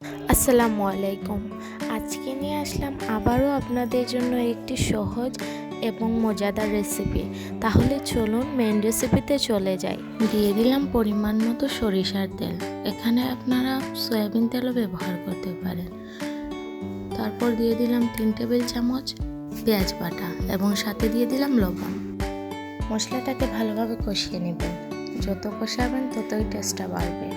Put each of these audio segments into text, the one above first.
আসসালামু আলাইকুম। আজকে নিয়ে আসলাম আবারও আপনাদের জন্য একটি সহজ এবং মজাদার রেসিপি। তাহলে চলুন মেন রেসিপিতে চলে যাই। দিয়ে দিলাম পরিমাণ মতো সরিষার তেল। এখানে আপনারা সয়াবিন তেলও ব্যবহার করতে পারেন। তারপর দিয়ে দিলাম 3 টেবিল চামচ পেঁয়াজ বাটা এবং সাথে দিয়ে দিলাম লবণ। মশলাটাকে ভালোভাবে কষিয়ে নেবেন। যত কষাবেন ততই টেস্টটা বাড়বে।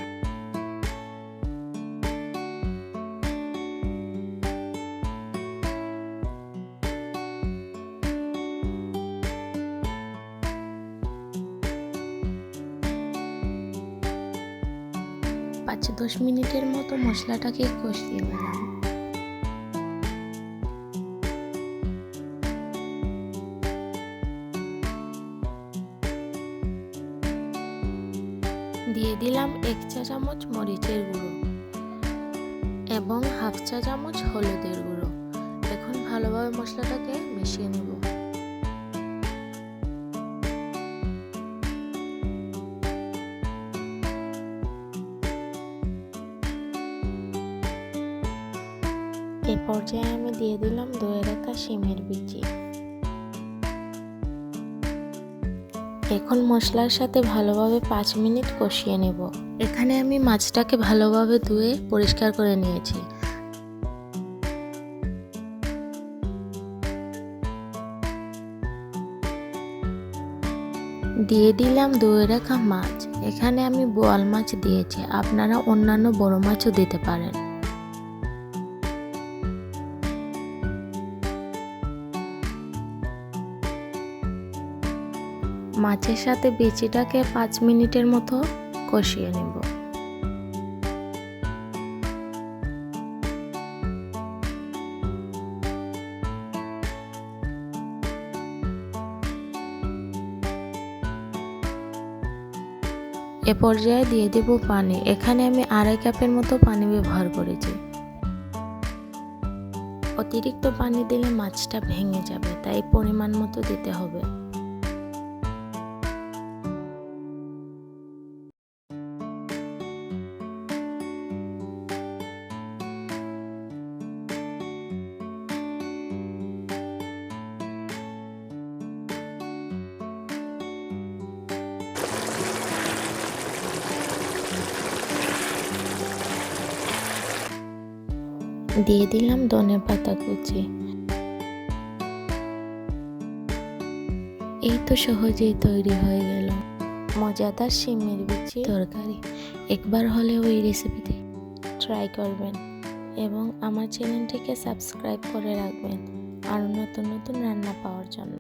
পাঁচ 10 মিনিটের মতো মশলাটাকে কষিয়ে নিলাম। দিয়ে দিলাম 1 চা চামচ মরিচের গুঁড়ো এবং হাফ চা চামচ হলুদের গুঁড়ো। এখন ভালোভাবে মশলাটাকে মিশিয়ে নেব। এ পর্যায়ে আমি দিয়ে দিলাম ধুয়ে রাখা শিমের বিচি। এখন মশলার সাথে ভালোভাবে 5 মিনিট কষিয়ে নেব। এখানে আমি মাছটাকে ভালোভাবে ধুয়ে পরিষ্কার করে নিয়েছি। দিয়ে দিলাম ধুয়ে রাখা মাছ। এখানে আমি বোয়াল মাছ দিয়েছি, আপনারা অন্যান্য বড় মাছও দিতে পারেন। মাছের সাথে বিচিটাকে 5 মিনিটের মতো কষিয়ে নেব। এ পর্যায়ে দিয়ে দেব পানি। এখানে আমি 2.5 কাপের মতো পানি ব্যবহার করেছি। অতিরিক্ত পানি দিলে মাছটা ভেঙে যাবে, তাই পরিমাণ মতো দিতে হবে। দিয়ে দিলাম ধনেপাতা কুচি। এই তো সহজেই তৈরি হয়ে গেল মজাদার শিমের বিচি তরকারি। একবার হলেও এই রেসিপিটি ট্রাই করবেন এবং আমার চ্যানেলটিকে সাবস্ক্রাইব করে রাখবেন আরও নতুন নতুন রান্না পাওয়ার জন্য।